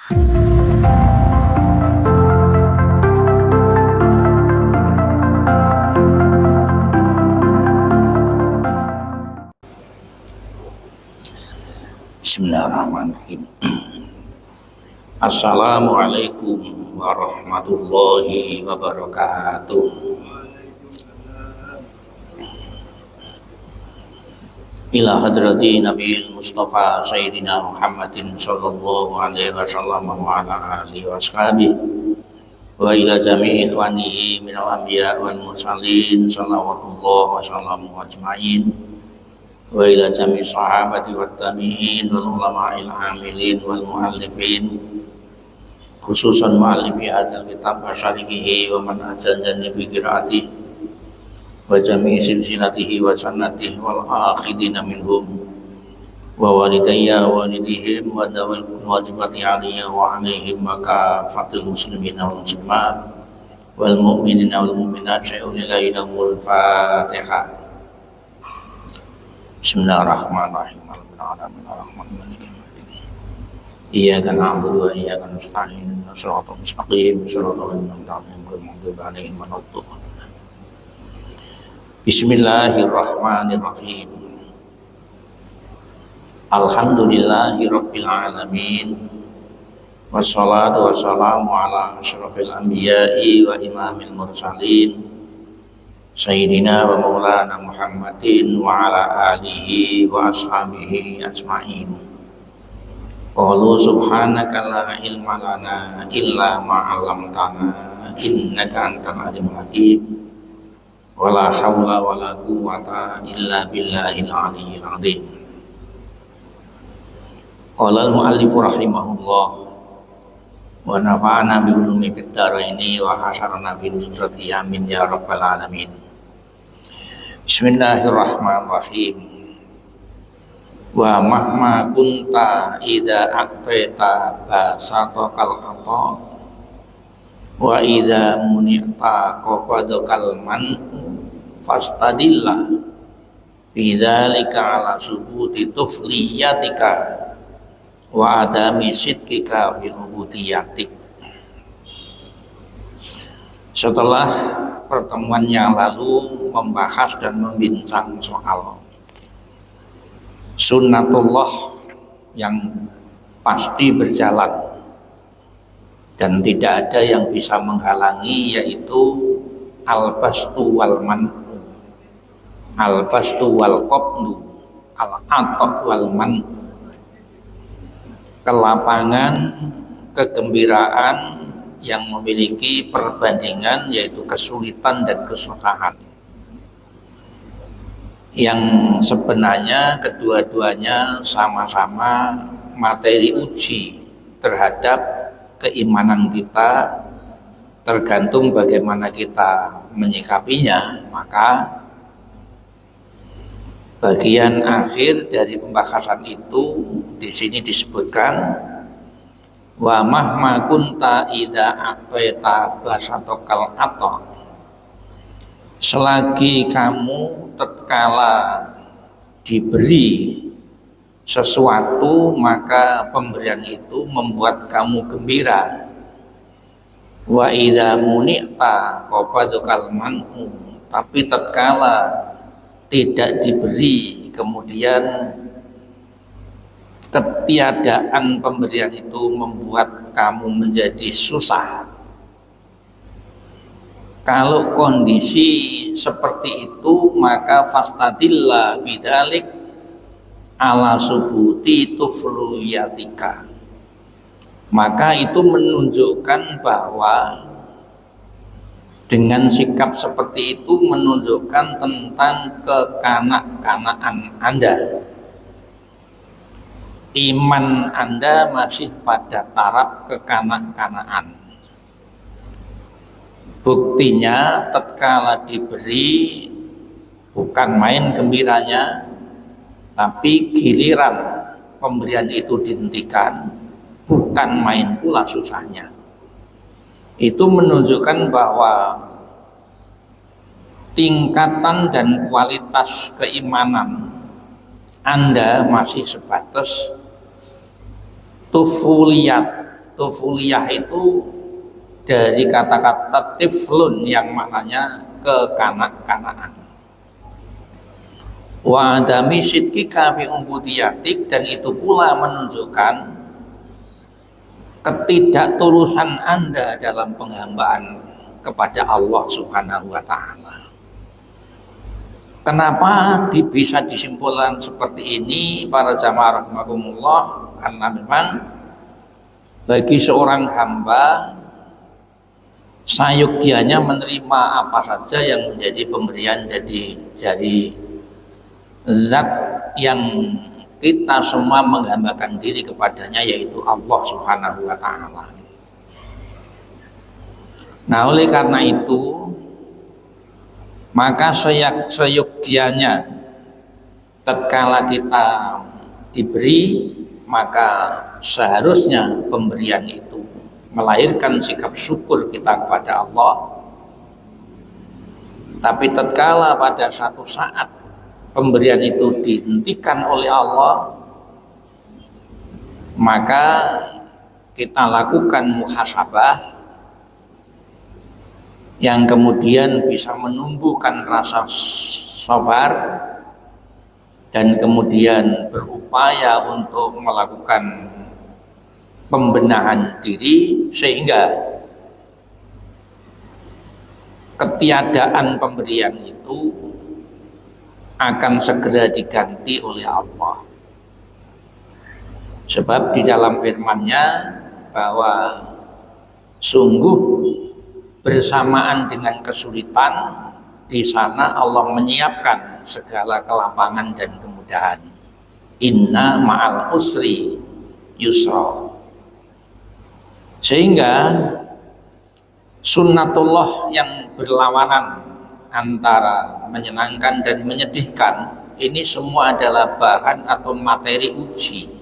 Bismillahirrahmanirrahim. Assalamualaikum warahmatullahi wabarakatuh. Ila hadrati Nabil Mustafa Sayyidina Muhammadin sallallahu alaihi wasallam wa ala alihi wa ashabihi wa ila jami'i ikhwanihi minal anbiya wal mursalin salawatullah wa salamu ajma'in wa ila jami sahabati wat tabi'in wal ulama'il amilin wal muallifin khususan muallifi hadzal kitab wa syarihihi wa man ajazani bi qiraati wa jami silsilatihi wa sanatihi wal akhidina minhum wa walidayya wa walidihim wa dawal wajibati aliyya wa alaihim wa kafatul muslimina wal muslimat wal mu'minina wal mu'minat syai'unillahi lahumul fatihah. Bismillahirrahmanirrahim. Iyyaka na'budu wa iyyaka nasta'in. Shiratal mustaqim, shiratal ladzina an'amta 'alaihim ghairil maghdubi 'alaihim. Bismillahirrahmanirrahim. Alhamdulillahirabbil alamin. Wassalatu wassalamu ala asyrafil anbiya'i wa imamil mursalin. Sayyidina wa maulana Muhammadin wa ala alihi wa ashabihi ajma'in. Qalu subhanaka la ilma lana illa ma 'allamtana innaka antal alimul hakim. Wa la haula wa la quwwata illa billahil aliyyil azim. Qala al-mu'allif rahimahullah wa nafa'ana bi ulumi fid dharaini wa hasyarana bi nusrati amin ya rabbal alamin. Bismillahirrahmanirrahim. Wa mahma kunta idza aqtaita basataqal ata wa idza muni'ta qafadakal man fastadillah bidzalika ala subuti tufliyatika wa adami sidqika fi ubudiyatik. Setelah pertemuan yang lalu membahas dan membincang soal sunnatullah yang pasti berjalan dan tidak ada yang bisa menghalangi, yaitu al-bastu wal man'u, al-bastu wal qabdu, al-ata wal man'u, kelapangan, kegembiraan yang memiliki perbandingan, yaitu kesulitan dan kesusahan, yang sebenarnya kedua-duanya sama-sama materi uji terhadap keimanan kita, tergantung bagaimana kita menyikapinya. Maka bagian akhir dari pembahasan itu di sini disebutkan wa mahma kunta idza aqtaita basatokal ata, selagi kamu tatkala diberi sesuatu maka pemberian itu membuat kamu gembira. Wa idza muni'ta qafadakal man'u, tapi tatkala tidak diberi kemudian ketiadaan pemberian itu membuat kamu menjadi susah. Kalau kondisi seperti itu, maka fastadillah bidzalik ala subuti tufluyatika, maka itu menunjukkan bahwa dengan sikap seperti itu menunjukkan tentang kekanak-kanakan Anda. Iman Anda masih pada taraf kekanak-kanakan. Buktinya tatkala diberi bukan main gembiranya, tapi giliran pemberian itu dihentikan bukan main pula susahnya. Itu menunjukkan bahwa tingkatan dan kualitas keimanan Anda masih sebatas tufuliyat, Tufuliyah itu dari kata-kata tiflun yang maknanya kekanak-kanakan. Wa adami sidqika fi ubudiyatik, dan itu pula menunjukkan ketidaktulusan Anda dalam penghambaan kepada Allah Subhanahu wa taala. Kenapa bisa disimpulkan seperti ini para jamaah rahimakumullah? Karena memang bagi seorang hamba sayogyanya menerima apa saja yang menjadi pemberian dari zat yang kita semua menghambakan diri kepadanya, yaitu Allah Subhanahu wa taala. Nah, oleh karena itu maka seyogyanya tatkala kita diberi, maka seharusnya pemberian itu melahirkan sikap syukur kita kepada Allah. Tapi tatkala pada satu saat pemberian itu dihentikan oleh Allah, maka kita lakukan muhasabah yang kemudian bisa menumbuhkan rasa sabar dan kemudian berupaya untuk melakukan pembenahan diri, sehingga ketiadaan pemberian itu akan segera diganti oleh Allah. Sebab di dalam firman-Nya bahwa sungguh bersamaan dengan kesulitan, di sana Allah menyiapkan segala kelapangan dan kemudahan. Inna ma'al usri yusra. Sehingga sunnatullah yang berlawanan antara menyenangkan dan menyedihkan ini semua adalah bahan atau materi uji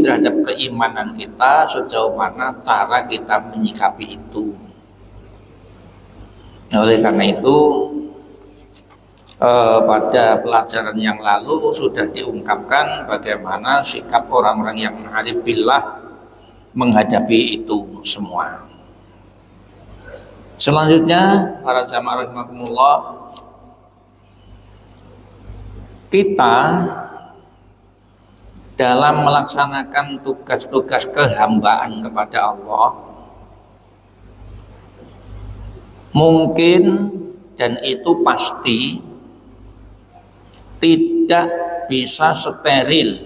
terhadap keimanan kita, sejauh mana cara kita menyikapi itu. Oleh karena itu pada pelajaran yang lalu sudah diungkapkan bagaimana sikap orang-orang yang arif billah menghadapi itu semua. Selanjutnya para jamaah rahimakumullah, kita dalam melaksanakan tugas-tugas kehambaan kepada Allah mungkin, dan itu pasti, tidak bisa steril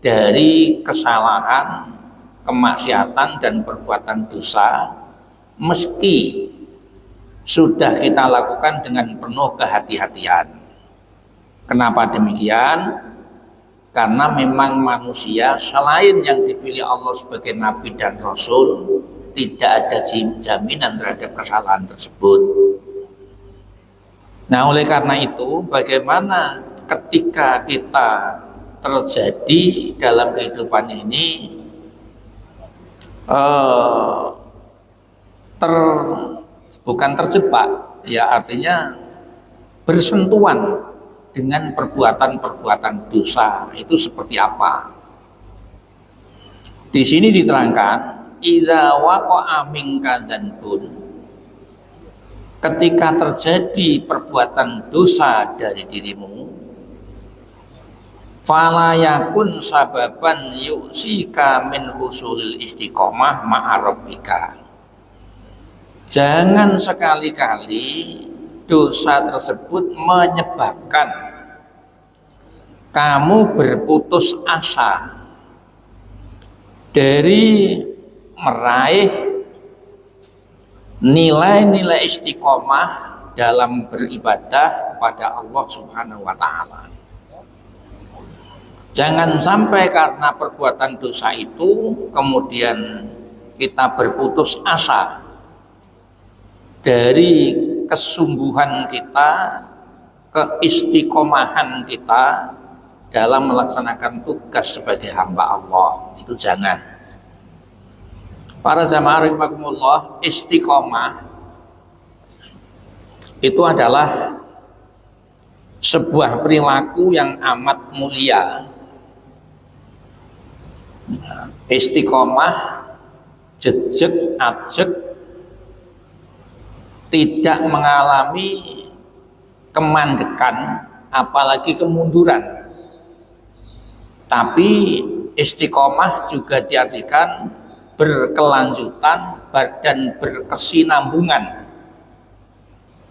dari kesalahan, kemaksiatan dan perbuatan dosa, meski sudah kita lakukan dengan penuh kehati-hatian. Kenapa demikian? Karena memang manusia selain yang dipilih Allah sebagai nabi dan rasul, tidak ada jaminan terhadap kesalahan tersebut. Nah, oleh karena itu, bagaimana ketika kita terjadi dalam kehidupan ini bukan terjebak, ya artinya bersentuhan dengan perbuatan-perbuatan dosa, itu seperti apa? Di sini diterangkan, idza waqa'a minka dzanbun, ketika terjadi perbuatan dosa dari dirimu, fala yakun sababan yu'sika min husulil istiqomah ma'a rabbika. Jangan sekali-kali dosa tersebut menyebabkan kamu berputus asa dari meraih nilai-nilai istiqomah dalam beribadah kepada Allah Subhanahu wa taala. Jangan sampai karena perbuatan dosa itu kemudian kita berputus asa dari kesungguhan kita, keistiqomahan kita dalam melaksanakan tugas sebagai hamba Allah. Itu jangan. Para jamaah rahimakumullah, istiqomah itu adalah sebuah perilaku yang amat mulia Istiqomah, jejeg, ajeg, tidak mengalami kemandekan, apalagi kemunduran. Tapi istiqomah juga diartikan berkelanjutan dan berkesinambungan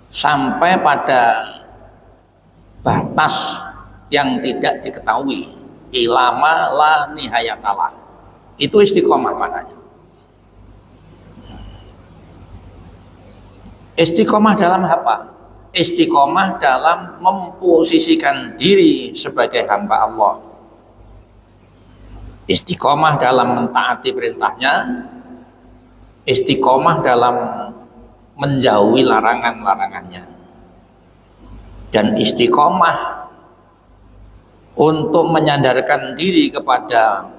sampai pada batas yang tidak diketahui, ilama la nihayatalah. Itu istiqomah maknanya. Istiqomah dalam apa? Istiqomah dalam memposisikan diri sebagai hamba Allah. Istiqomah dalam mentaati perintahnya, istiqomah dalam menjauhi larangan-larangannya, dan istiqomah untuk menyandarkan diri kepada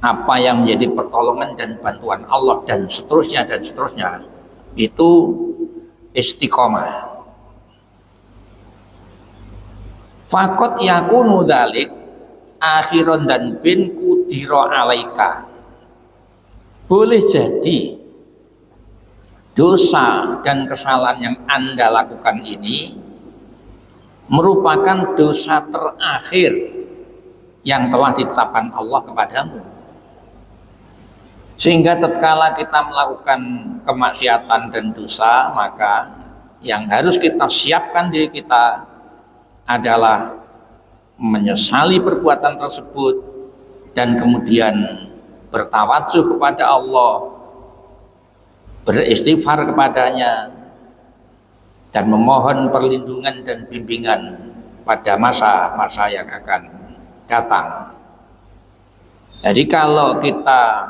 apa yang menjadi pertolongan dan bantuan Allah dan seterusnya dan seterusnya. Itu istiqomah. Fakot yakunu dzalik akhiron dan bin kudiro alaika. Boleh jadi dosa dan kesalahan yang Anda lakukan ini merupakan dosa terakhir yang telah ditetapkan Allah kepadamu. Sehingga tatkala kita melakukan kemaksiatan dan dosa, maka yang harus kita siapkan diri kita adalah menyesali perbuatan tersebut dan kemudian bertawajuh kepada Allah, beristighfar kepadanya, dan memohon perlindungan dan bimbingan pada masa-masa yang akan datang. Jadi kalau kita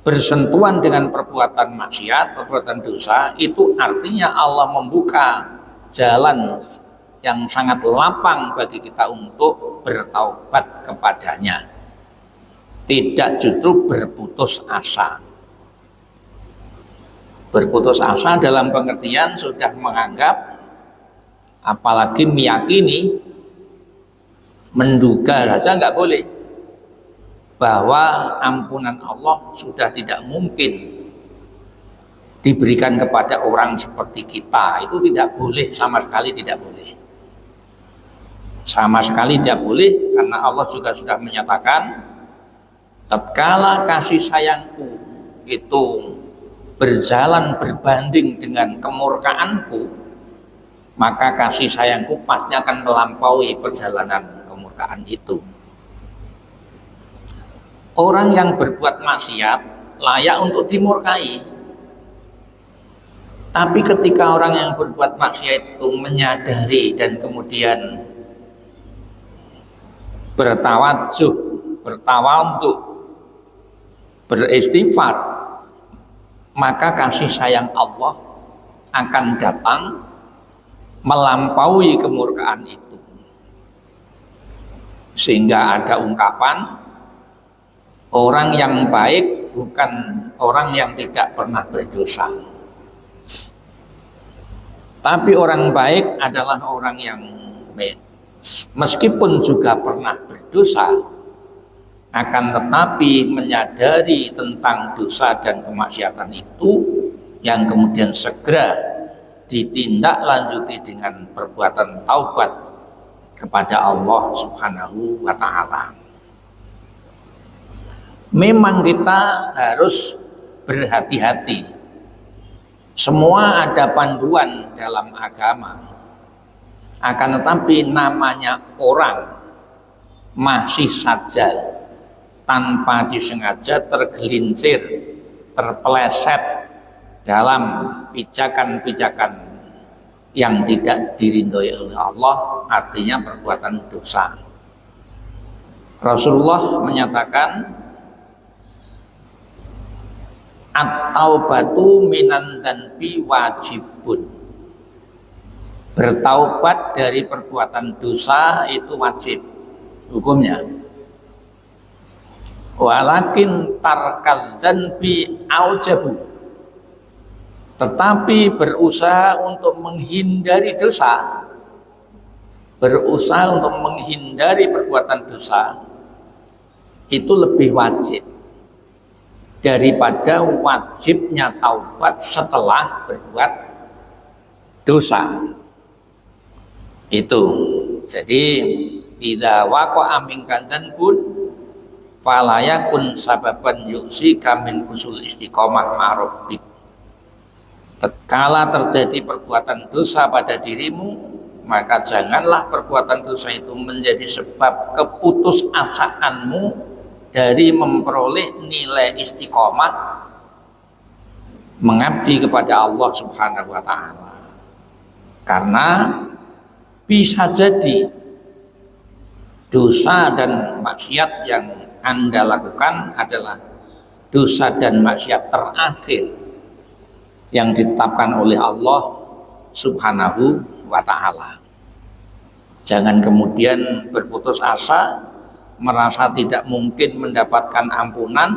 bersentuhan dengan perbuatan maksiat, perbuatan dosa, itu artinya Allah membuka jalan yang sangat lapang bagi kita untuk bertaubat kepadanya, tidak justru berputus asa. Berputus asa dalam pengertian sudah menganggap, apalagi meyakini, menduga saja nggak boleh, bahwa ampunan Allah sudah tidak mungkin diberikan kepada orang seperti kita. Itu tidak boleh, sama sekali tidak boleh. Sama sekali tidak boleh, karena Allah juga sudah menyatakan, tatkala kasih sayangku itu berjalan berbanding dengan kemurkaanku, maka kasih sayangku pasti akan melampaui perjalanan kemurkaan itu. Orang yang berbuat maksiat layak untuk dimurkai. Tapi ketika orang yang berbuat maksiat itu menyadari dan kemudian bertawajuh, bertawadhu, beristighfar, maka kasih sayang Allah akan datang melampaui kemurkaan itu. Sehingga ada ungkapan, orang yang baik bukan orang yang tidak pernah berdosa, tapi orang baik adalah orang yang meskipun juga pernah berdosa, akan tetapi menyadari tentang dosa dan kemaksiatan itu, yang kemudian segera ditindaklanjuti dengan perbuatan taubat kepada Allah Subhanahu wa Ta'ala. Memang kita harus berhati-hati. Semua ada panduan dalam agama, akan tetapi namanya orang masih saja tanpa disengaja tergelincir, terpeleset dalam pijakan-pijakan yang tidak diridhoi oleh Allah, artinya perbuatan dosa. Rasulullah menyatakan, at-taubatu minan danbi wajibun. Bertaubat dari perbuatan dosa itu wajib hukumnya. Walakin tarkal dzanbi aujabu. Tetapi berusaha untuk menghindari dosa, berusaha untuk menghindari perbuatan dosa, itu lebih wajib daripada wajibnya taubat setelah berbuat dosa. Itu. Jadi idza waqa'a minka dzanbun fala yakun sababan yu'sika min husul istiqomah ma'rabbik. Tatkala terjadi perbuatan dosa pada dirimu, maka janganlah perbuatan dosa itu menjadi sebab keputusasaanmu dari memperoleh nilai istiqomah mengabdi kepada Allah Subhanahu wa taala. Karena bisa jadi dosa dan maksiat yang Anda lakukan adalah dosa dan maksiat terakhir yang ditetapkan oleh Allah Subhanahu wa ta'ala. Jangan kemudian berputus asa, merasa tidak mungkin mendapatkan ampunan,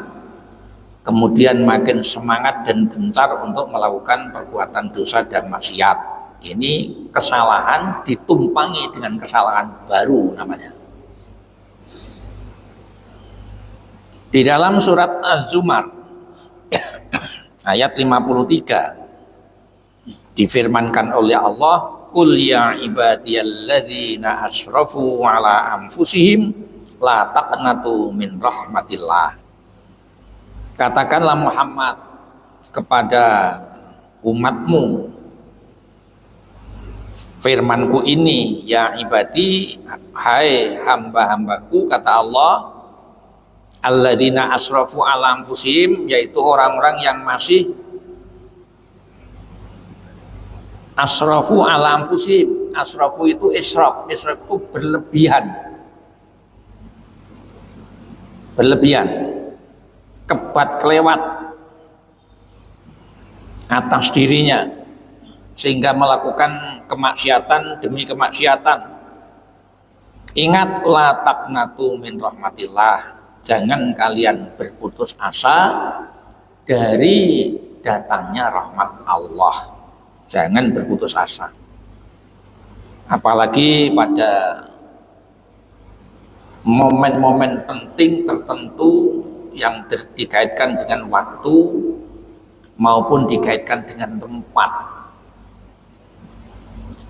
kemudian makin semangat dan gencar untuk melakukan perbuatan dosa dan maksiat. Ini kesalahan ditumpangi dengan kesalahan baru namanya. Di dalam surat Az-Zumar ayat 53 difirmankan oleh Allah, qul ya ibadiyalladzina asrafu ala anfusihim la taqnatu min rahmatillah. Katakanlah Muhammad kepada umatmu, firmanku ini, ya ibadi, hai hamba-hambaku, kata Allah, alladzina asrafu ala anfusihim, yaitu orang-orang yang masih asrafu ala anfusihim. Asrafu itu israf, israf itu berlebihan, kebat kelewat atas dirinya sehingga melakukan kemaksiatan demi kemaksiatan. Ingat, la taqnatu min rahmatillah, jangan kalian berputus asa dari datangnya rahmat Allah. Jangan berputus asa. Apalagi pada momen-momen penting tertentu yang dikaitkan dengan waktu maupun dikaitkan dengan tempat.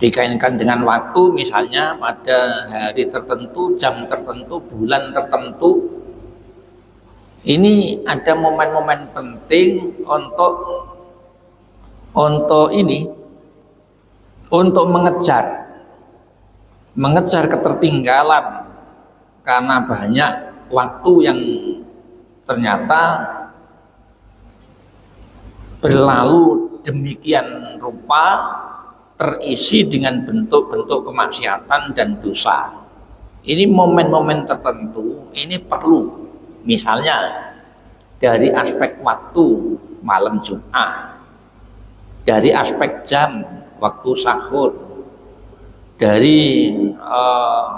Dikaitkan dengan waktu, misalnya pada hari tertentu, jam tertentu, bulan tertentu. Ini ada momen-momen penting untuk mengejar ketertinggalan, karena banyak waktu yang ternyata berlalu demikian rupa terisi dengan bentuk-bentuk kemaksiatan dan dosa. Ini momen-momen tertentu ini perlu. Misalnya dari aspek waktu malam Jumat, dari aspek jam waktu sahur, dari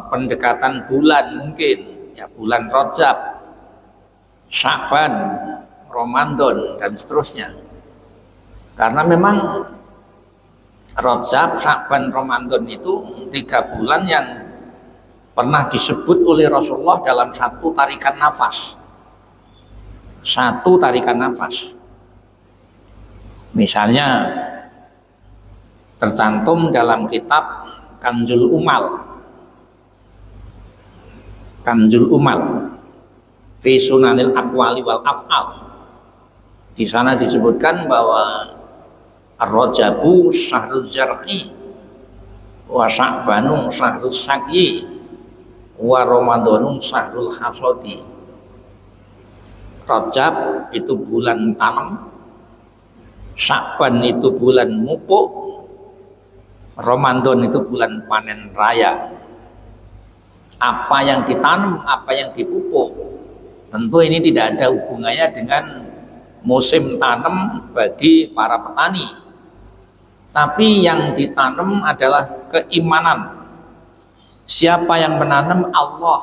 pendekatan bulan, mungkin ya bulan Rajab, Sya'ban, Ramadan dan seterusnya. Karena memang Rajab, Sya'ban, Ramadan itu 3 bulan yang pernah disebut oleh Rasulullah dalam satu tarikan nafas. Satu tarikan nafas. Misalnya tercantum dalam kitab Kanzul Umal. Kanzul Umal fi Sunanil Aqwali wal Af'al. Di sana disebutkan bahwa Ar-Rajabu syahrul zar'i wa Sya'banu syahrul syaqi wa Ramadhanun syahrul hasadi. Rajab itu bulan tanam, Sya'ban itu bulan mupuk, Ramadan itu bulan panen raya. Apa yang ditanam, apa yang dipupuk, tentu ini tidak ada hubungannya dengan musim tanam bagi para petani, tapi yang ditanam adalah keimanan. Siapa yang menanam? Allah.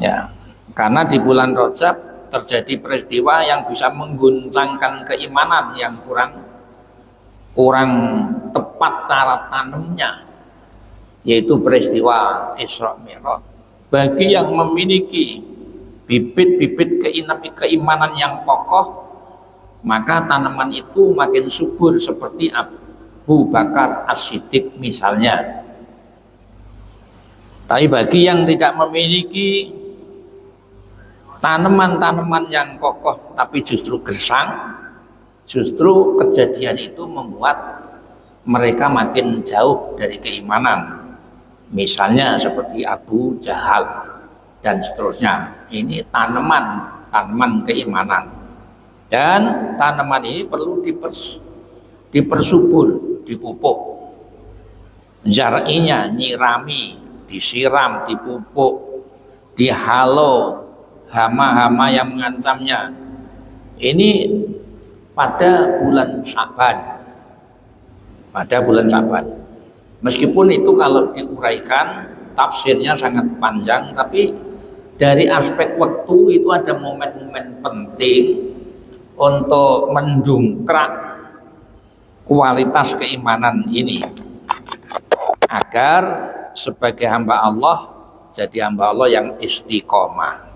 Ya, karena di bulan Rajab terjadi peristiwa yang bisa mengguncangkan keimanan yang kurang tepat cara tanamnya, yaitu peristiwa Isra Mi'raj. Bagi yang memiliki bibit-bibit keimanan yang kokoh, maka tanaman itu makin subur seperti Abu Bakar As-Siddiq misalnya. Tapi bagi yang tidak memiliki tanaman-tanaman yang kokoh tapi justru gersang, justru kejadian itu membuat mereka makin jauh dari keimanan. Misalnya seperti Abu Jahal dan seterusnya. Ini tanaman keimanan. Dan tanaman ini perlu dipersubur, dipupuk. Zar'inya nyirami, disiram, dipupuk, dihalo hama-hama yang mengancamnya. Ini pada bulan Sya'ban. Pada bulan Sya'ban. Meskipun itu kalau diuraikan tafsirnya sangat panjang, tapi dari aspek waktu itu ada momen-momen penting untuk mendongkrak kualitas keimanan ini agar sebagai hamba Allah jadi hamba Allah yang istiqomah.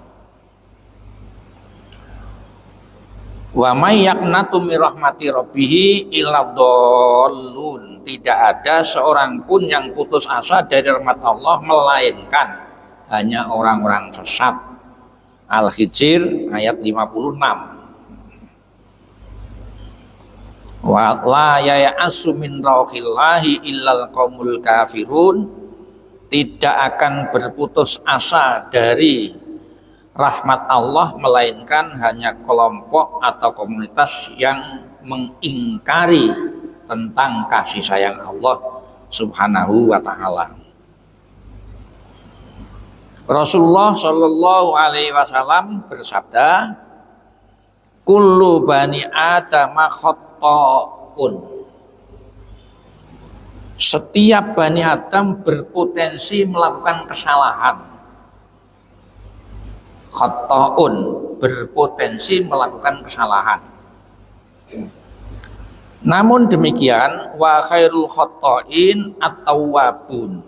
Wa may yaqnatu min rahmati rabbih illa dhallun. Tidak ada seorang pun yang putus asa dari rahmat Allah melainkan hanya orang-orang sesat. Al-Hijr ayat 56. Wa la ya'asu min rauhillahi illal qaumul kafirun. Tidak akan berputus asa dari rahmat Allah melainkan hanya kelompok atau komunitas yang mengingkari tentang kasih sayang Allah Subhanahu wa ta'ala. Rasulullah Shallallahu alaihi wasallam bersabda, kullu bani Adam khata'un. Setiap bani Adam berpotensi melakukan kesalahan. Khata'un, berpotensi melakukan kesalahan. Namun demikian, wa khairul khata'in at-tawwabun.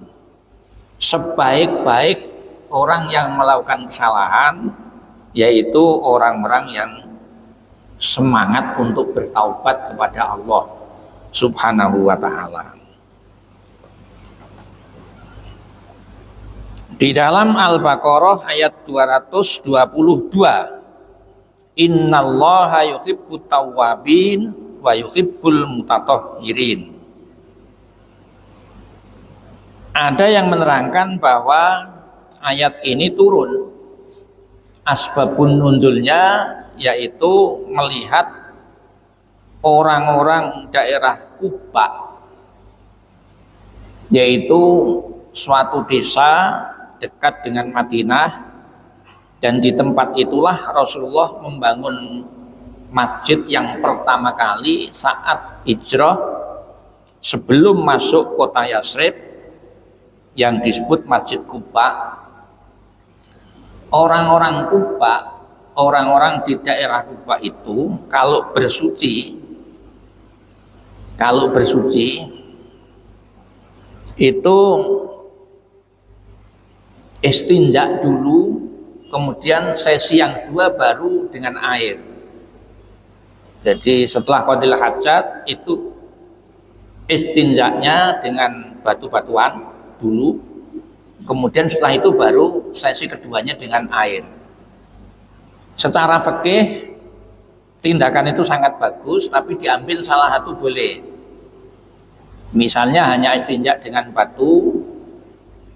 Sebaik-baik orang yang melakukan kesalahan yaitu orang-orang yang semangat untuk bertaubat kepada Allah Subhanahu wa ta'ala. Di dalam Al-Baqarah ayat 222, innallaha yuhibbut tawwabin wa yuhibbul mutatahhirin. Ada yang menerangkan bahwa ayat ini turun, asbabun nuzulnya yaitu melihat orang-orang daerah Kuba, yaitu suatu desa dekat dengan Madinah, dan di tempat itulah Rasulullah membangun masjid yang pertama kali saat hijrah sebelum masuk kota Yasrib yang disebut Masjid Kuba. Orang-orang Kuba, orang-orang di daerah Kuba itu kalau bersuci itu istinja dulu, kemudian sesi yang dua baru dengan air. Jadi setelah qadil hajat itu istinjaknya dengan batu-batuan dulu, kemudian setelah itu baru sesi keduanya dengan air. Secara fikih tindakan itu sangat bagus, tapi diambil salah satu boleh. Misalnya hanya istinjak dengan batu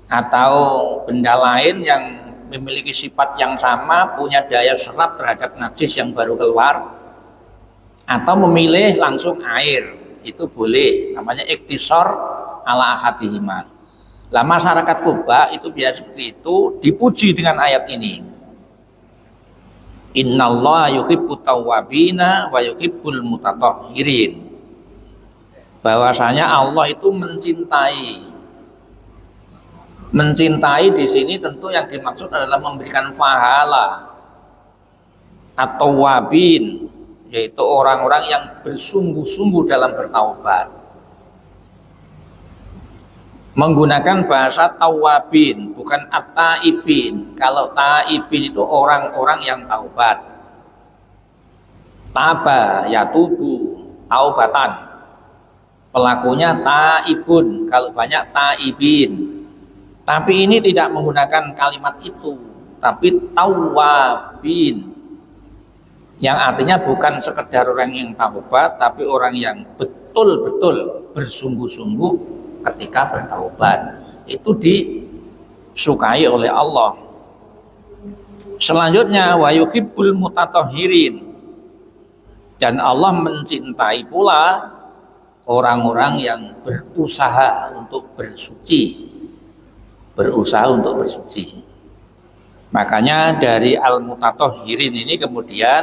atau benda lain yang memiliki sifat yang sama, punya daya serap terhadap najis yang baru keluar, atau memilih langsung air, itu boleh, namanya iktisar ala ahadihima. Lah masyarakat Kuba itu biasa seperti itu, dipuji dengan ayat ini, innallaha yuhibbut tawwabina wa yuhibbul mutatahhirin. Bahwasanya Allah itu mencintai di sini tentu yang dimaksud adalah memberikan pahala atau wabin, yaitu orang-orang yang bersungguh-sungguh dalam bertaubat. menggunakan bahasa tawabin, bukan at-taibin. Kalau taibin itu orang-orang yang taubat. Taba yatubu taubatan, pelakunya taibun, kalau banyak taibin. Tapi ini tidak menggunakan kalimat itu, tapi tawabin, yang artinya bukan sekedar orang yang taubat, tapi orang yang betul-betul bersungguh-sungguh ketika bertaubat. Itu disukai oleh Allah. Selanjutnya wa yuhibbul mutatahhirin, dan Allah mencintai pula orang-orang yang berusaha untuk bersuci. Berusaha untuk bersuci. Makanya dari al-mutatahhirin ini kemudian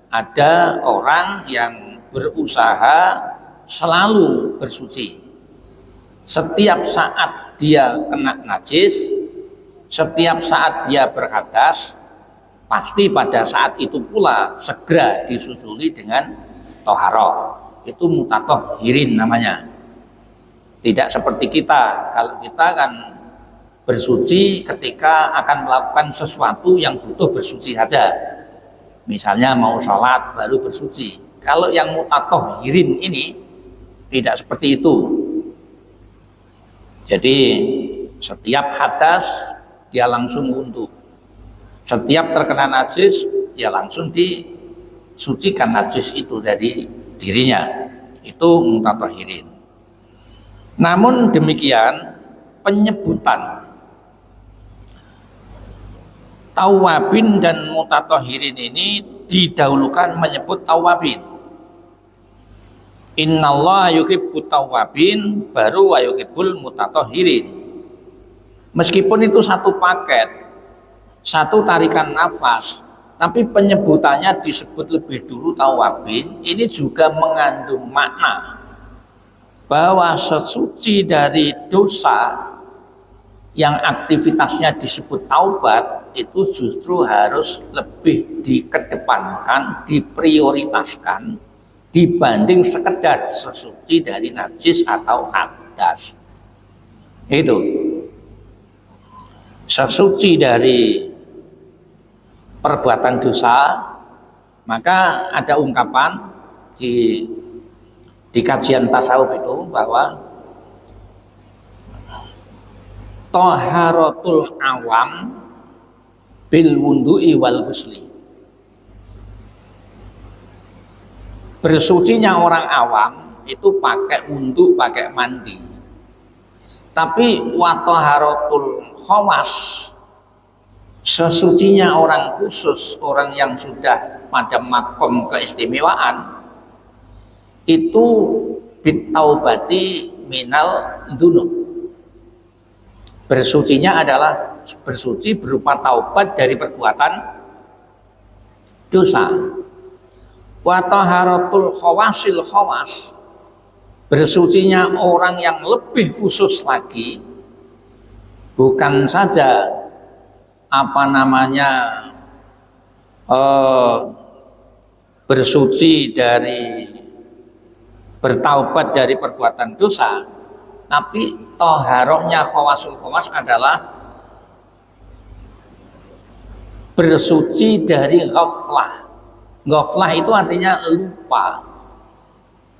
ada orang yang berusaha selalu bersuci. Setiap saat dia kena najis, setiap saat dia berhadas, pasti pada saat itu pula segera disusuli dengan toharoh. Itu mutatahhirin namanya. Tidak seperti kita. Kalau kita kan bersuci ketika akan melakukan sesuatu yang butuh bersuci saja. Misalnya mau sholat baru bersuci. Kalau yang mutatahhirin ini tidak seperti itu. Jadi setiap hadas dia langsung wudhu. Setiap terkena najis ya langsung disucikan najis itu dari dirinya. Itu mutatahhirin. Namun demikian penyebutan tawabin dan mutatahhirin ini didahulukan menyebut tawabin. Innallaha yuhibbut tawabin baru wa yuhibbul mutatahhirin. Meskipun itu satu paket, satu tarikan nafas, tapi penyebutannya disebut lebih dulu tawabin, ini juga mengandung makna bahwa sesuci dari dosa yang aktivitasnya disebut taubat itu justru harus lebih dikedepankan, diprioritaskan dibanding sekedar sesuci dari najis atau hadas. Itu sesuci dari perbuatan dosa, maka ada ungkapan di kajian tasawuf itu bahwa taharatul awam bil wundu'i wal ghusli. Bersucinya orang awam itu pakai wudhu, pakai mandi. Tapi wa taharatul khawas, sesucinya orang khusus, orang yang sudah pada makom keistimewaan, itu bitaubati minal dzunub. Bersucinya adalah bersuci berupa taubat dari perbuatan dosa. Wa taharatul khawasil khawas, bersucinya orang yang lebih khusus lagi, bukan saja bersuci dari bertaubat dari perbuatan dosa, tapi toharohnya khawasul khawas adalah bersuci dari ghaflah. Ghaflah itu artinya lupa.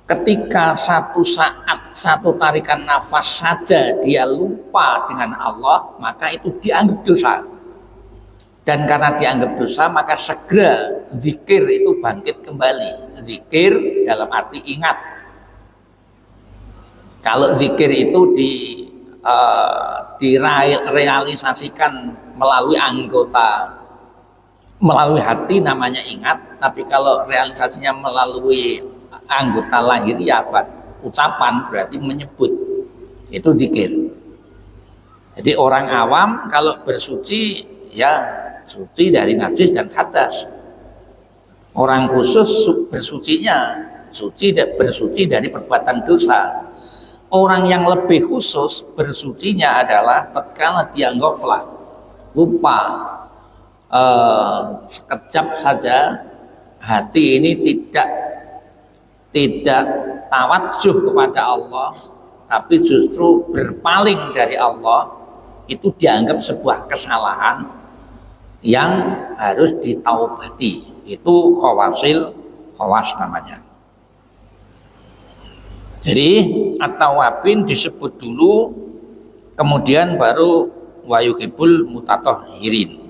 Ketika satu saat, satu tarikan nafas saja dia lupa dengan Allah, maka itu dianggap dosa. Dan karena dianggap dosa, maka segera zikir itu bangkit kembali. Zikir dalam arti ingat. Kalau zikir itu direalisasikan melalui anggota, melalui hati namanya ingat, tapi kalau realisasinya melalui anggota lahiriah, ucapan berarti menyebut, itu zikir. Jadi orang awam kalau bersuci ya suci dari najis dan hadas. Orang khusus bersucinya bersuci dari perbuatan dosa. Orang yang lebih khusus bersucinya adalah tatkala dia ghaflah, lupa, sekejap saja hati ini tidak tawadjuh kepada Allah, tapi justru berpaling dari Allah itu dianggap sebuah kesalahan yang harus ditaubati. Itu khawas namanya. Jadi at-tawabin disebut dulu, kemudian baru wayuhibul mutatahhirin.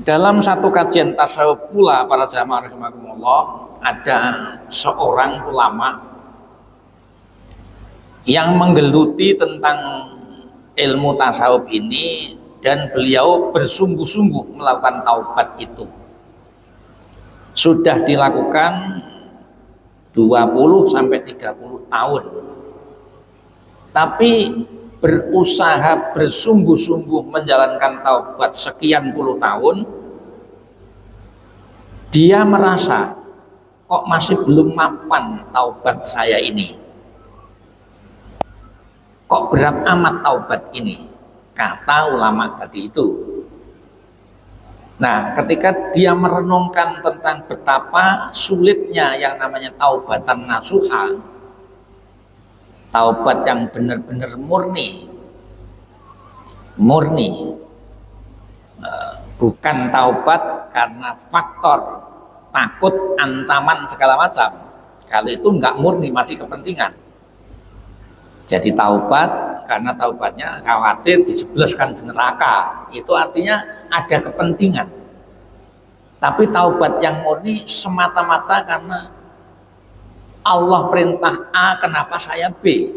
Dalam satu kajian tasawuf pula para jamaah rahimakumullah, ada seorang ulama yang menggeluti tentang ilmu tasawuf ini, dan beliau bersungguh-sungguh melakukan taubat itu. Sudah dilakukan 20 sampai 30 tahun. Tapi berusaha bersungguh-sungguh menjalankan taubat sekian puluh tahun, dia merasa kok masih belum mapan taubat saya ini. Kok berat amat taubat ini, kata ulama tadi itu. Nah, ketika dia merenungkan tentang betapa sulitnya yang namanya taubatan nasuha, taubat yang benar-benar murni, bukan taubat karena faktor takut, ancaman segala macam. Kalau itu nggak murni, masih kepentingan. Jadi taubat karena taubatnya khawatir dijebloskan di neraka, itu artinya ada kepentingan. Tapi taubat yang murni semata-mata karena Allah perintah A, kenapa saya B?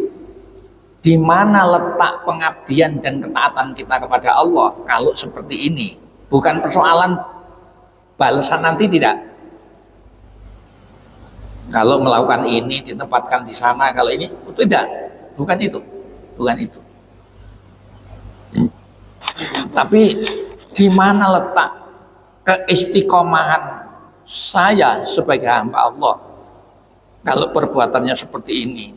Di mana letak pengabdian dan ketaatan kita kepada Allah kalau seperti ini? Bukan persoalan balasan nanti, tidak. Kalau melakukan ini ditempatkan di sana, kalau ini tidak. Bukan itu. Tapi di mana letak keistiqomahan saya sebagai hamba Allah kalau perbuatannya seperti ini?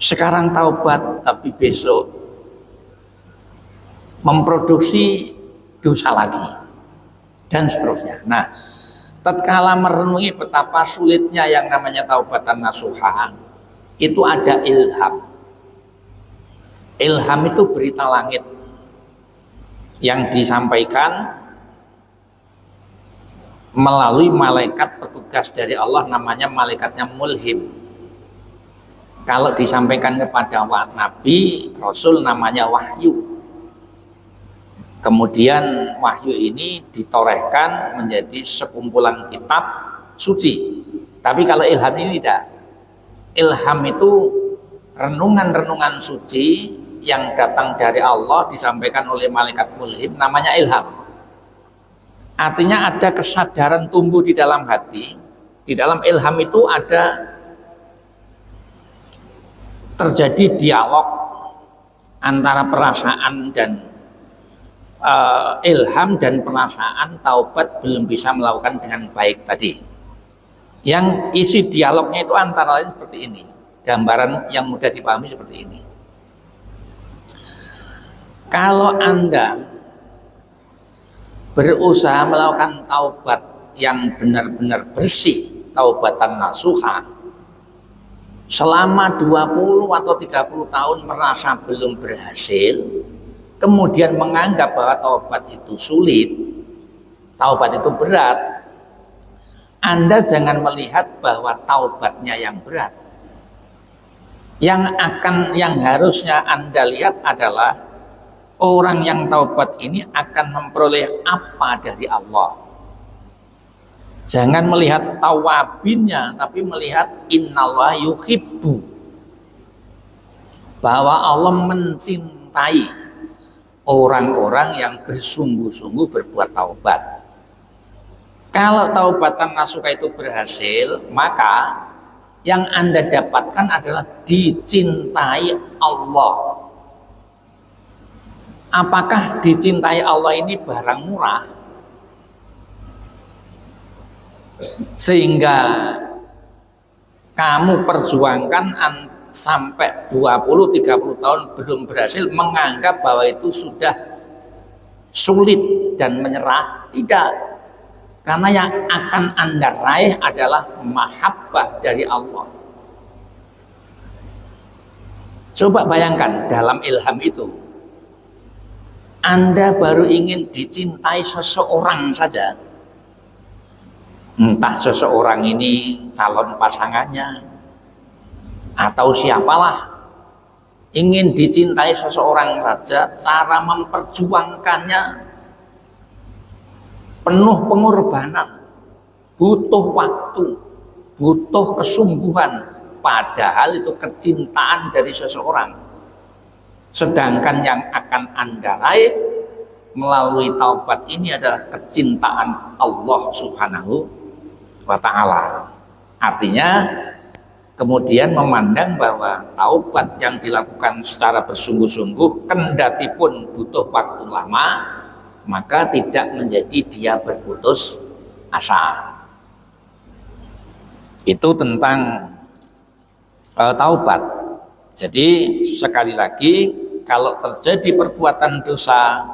Sekarang taubat, tapi besok memproduksi dosa lagi, dan seterusnya. Nah, tatkala merenungi betapa sulitnya yang namanya taubatan nasuha, itu ada ilham. Ilham itu berita langit yang disampaikan melalui malaikat petugas dari Allah, namanya malaikatnya mulhim. Kalau disampaikan kepada Nabi, Rasul, namanya wahyu. Kemudian wahyu ini ditorehkan menjadi sekumpulan kitab suci. Tapi kalau ilham ini tidak. Ilham itu renungan-renungan suci yang datang dari Allah, disampaikan oleh malaikat mulhim, namanya ilham. Artinya ada kesadaran tumbuh di dalam hati. Di dalam ilham itu ada terjadi dialog antara perasaan dan ilham dan perasaan taubat belum bisa melakukan dengan baik tadi. Yang isi dialognya itu antara lain seperti ini. Gambaran yang mudah dipahami seperti ini. Kalau Anda berusaha melakukan taubat yang benar-benar bersih, taubatan nasuha, selama 20 atau 30 tahun merasa belum berhasil, kemudian menganggap bahwa taubat itu sulit, taubat itu berat, Anda jangan melihat bahwa taubatnya yang berat. Yang harusnya Anda lihat adalah orang yang taubat ini akan memperoleh apa dari Allah. Jangan melihat tawabinnya, tapi melihat innallaha yuhibbu, bahwa Allah mencintai orang-orang yang bersungguh-sungguh berbuat taubat. Kalau taubatan nasuha itu berhasil, maka yang Anda dapatkan adalah dicintai Allah. Apakah dicintai Allah ini barang murah? Sehingga kamu perjuangkan sampai 20-30 tahun belum berhasil, menganggap bahwa itu sudah sulit dan menyerah. Tidak. Karena yang akan Anda raih adalah mahabbah dari Allah. Coba bayangkan dalam ilham itu, Anda baru ingin dicintai seseorang saja, entah seseorang ini calon pasangannya atau siapalah, ingin dicintai seseorang saja, cara memperjuangkannya penuh pengorbanan, butuh waktu, butuh kesungguhan, padahal itu kecintaan dari seseorang. Sedangkan yang akan Anda raih melalui taubat ini adalah kecintaan Allah Subhanahu wa Ta'ala. Artinya kemudian memandang bahwa taubat yang dilakukan secara bersungguh-sungguh, kendati pun butuh waktu lama, maka tidak menjadi dia berputus asa. Itu tentang taubat. Jadi sekali lagi, kalau terjadi perbuatan dosa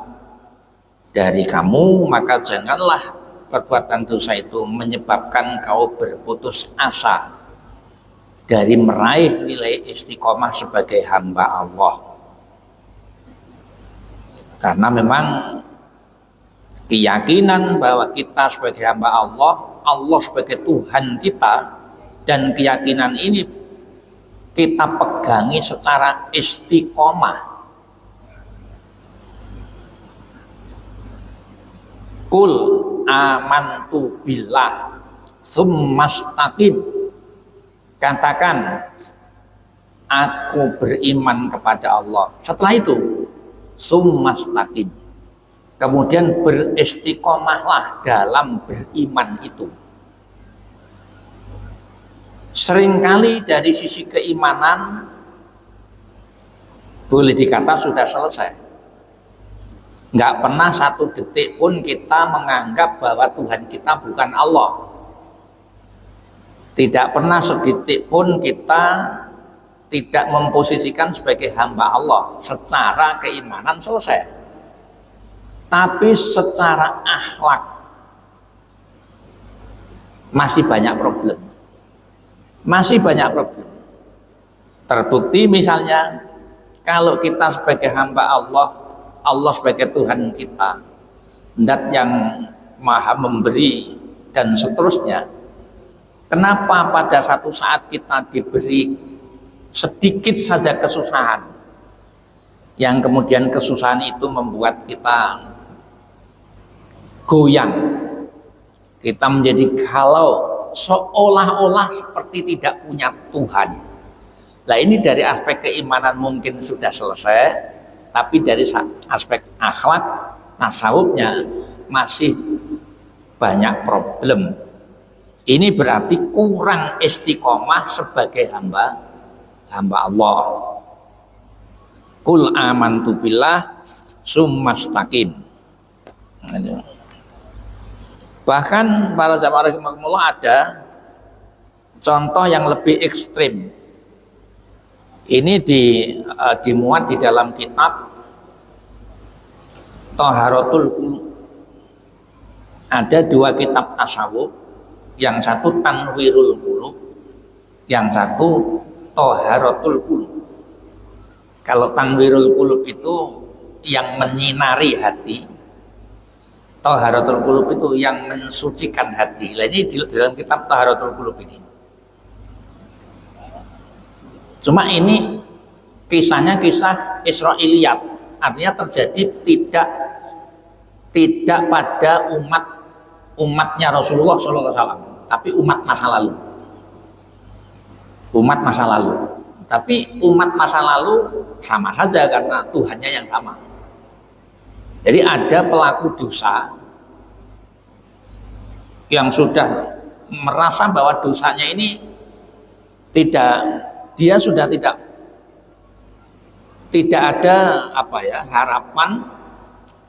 dari kamu, maka janganlah perbuatan dosa itu menyebabkan kau berputus asa dari meraih nilai istiqomah sebagai hamba Allah. Karena memang keyakinan bahwa kita sebagai hamba Allah, Allah sebagai Tuhan kita, dan keyakinan ini kita pegangi secara istiqomah. Kul amantu billah tsumastaqim. Katakan, aku beriman kepada Allah. Setelah itu, tsumastaqim. Kemudian beristiqomahlah dalam beriman itu. Seringkali dari sisi keimanan boleh dikata sudah selesai. Nggak pernah satu detik pun kita menganggap bahwa Tuhan kita bukan Allah. Tidak pernah sedetik pun kita tidak memposisikan sebagai hamba Allah. Secara keimanan selesai. Tapi secara akhlak masih banyak problem. Masih banyak problem. Terbukti misalnya kalau kita sebagai hamba Allah, Allah sebagai Tuhan kita, zat yang maha memberi dan seterusnya. Kenapa pada satu saat kita diberi sedikit saja kesusahan, yang kemudian kesusahan itu membuat kita goyang, kita menjadi galau, seolah-olah seperti tidak punya Tuhan. Nah, ini dari aspek keimanan mungkin sudah selesai, tapi dari aspek akhlak tasawufnya masih banyak problem. Ini berarti kurang istiqomah sebagai hamba Allah. Qul amantu billah tsumastaqim. Bahkan para jamaah rahimakumullah ada contoh yang lebih ekstrim. Ini dimuat di dalam kitab Thaharatul Qulub. Ada dua kitab tasawuf, yang satu Tanwirul Qulub, yang satu Thaharatul Qulub. Kalau Tanwirul Qulub itu yang menyinari hati, Thaharatul Qulub itu yang mensucikan hati. Nah, ini di dalam kitab Thaharatul Qulub ini. Cuma ini kisahnya kisah Israiliyat, artinya terjadi tidak pada umatnya Rasulullah SAW, tapi umat masa lalu. Umat masa lalu. Tapi umat masa lalu sama saja karena Tuhannya yang sama. Jadi ada pelaku dosa yang sudah merasa bahwa dosanya ini dia sudah tidak ada harapan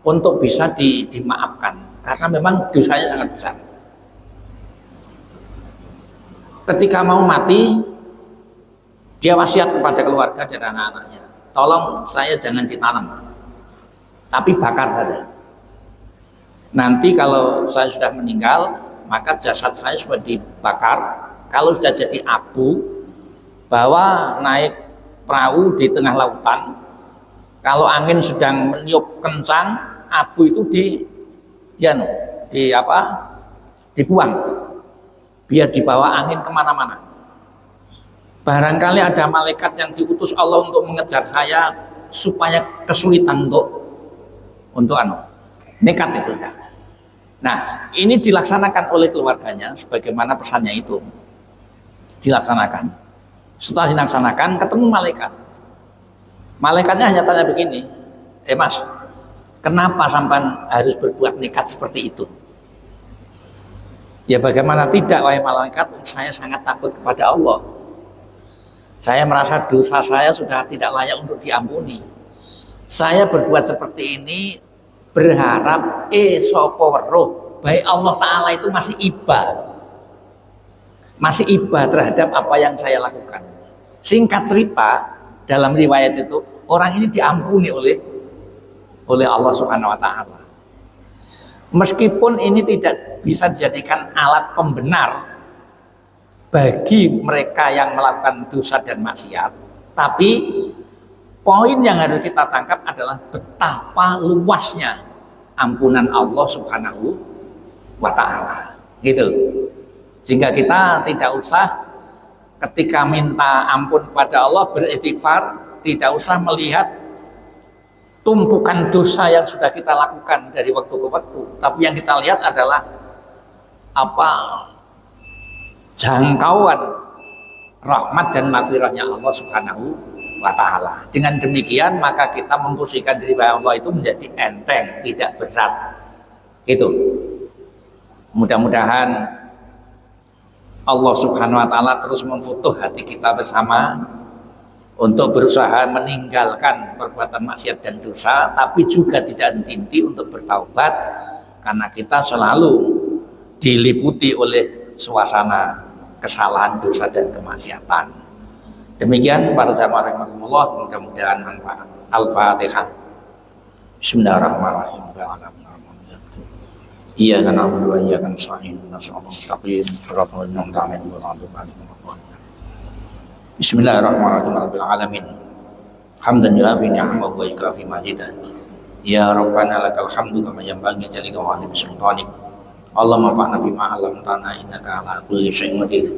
untuk bisa dimaafkan karena memang dosanya sangat besar. Ketika mau mati, dia wasiat kepada keluarga dan anak-anaknya, tolong saya jangan ditanam, tapi bakar saja. Nanti kalau saya sudah meninggal, maka jasad saya sudah dibakar. Kalau sudah jadi abu, bawa naik perahu di tengah lautan. Kalau angin sedang meniup kencang, abu itu dibuang biar dibawa angin kemana-mana. Barangkali ada malaikat yang diutus Allah untuk mengejar saya supaya kesulitan untuk nekat itu. Nah, ini dilaksanakan oleh keluarganya sebagaimana pesannya itu dilaksanakan. Setelah dilaksanakan, ketemu malaikat. Malaikatnya hanya tanya begini, Mas, kenapa sampan harus berbuat nekat seperti itu? Ya bagaimana tidak, wahai malaikat, saya sangat takut kepada Allah. Saya merasa dosa saya sudah tidak layak untuk diampuni. Saya berbuat seperti ini berharap sapa weruh baik Allah Ta'ala itu masih iba terhadap apa yang saya lakukan. Singkat cerita, dalam riwayat itu orang ini diampuni oleh Allah Subhanahu wa Ta'ala. Meskipun ini tidak bisa dijadikan alat pembenar bagi mereka yang melakukan dosa dan maksiat, tapi poin yang harus kita tangkap adalah betapa luasnya ampunan Allah Subhanahu wa Ta'ala, gitu. Sehingga kita tidak usah ketika minta ampun kepada Allah beristighfar, tidak usah melihat tumpukan dosa yang sudah kita lakukan dari waktu ke waktu, tapi yang kita lihat adalah jangkauan rahmat dan maghfirahnya Allah Subhanahu wa Ta'ala. Dengan demikian maka kita memposisikan diri bahwa Allah itu menjadi enteng, tidak berat, gitu. Mudah-mudahan Allah Subhanahu wa Ta'ala terus memfutuh hati kita bersama untuk berusaha meninggalkan perbuatan maksiat dan dosa, tapi juga tidak henti untuk bertaubat, karena kita selalu diliputi oleh suasana kesalahan, dosa dan kemaksiatan. Demikian para jamaah rahimakumullah, mudah-mudahan manfaat. Al-Fatihah. Bismillahirrahmanirrahim. Iyyaka na'budu wa iyyaka nasta'in. Ihdinas mustaqim. Shiratal ladzina an'amta 'alaihim ghairil maghdubi 'alaihim waladdallin. Bismillahirrahmanirrahim. Rabbil alamin. Hamdan yuafi ni'amahu wa yukafi majidah. Ya Rabbana lakal hamdu kama yanbaghi li jalali sultanik. Allahumma fa'na bima 'allamtana innaka 'ala kulli syai'in qadir.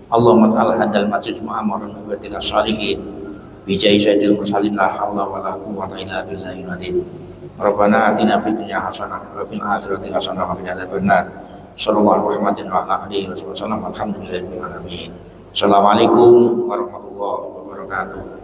Allahumma ta'ala hadal majlis mu'amaran wa tika salihin bi ja'i sayyidil mursalin la haula wa la quwwata illa billahil azim. Rabbana atina fid dunya hasanah wa fil akhirati hasanah wa qina adzabannar. Sallallahu Muhammadin wa ala alihi wa sallam. Alhamdulillahirabbil alamin. Assalamualaikum warahmatullahi wabarakatuh.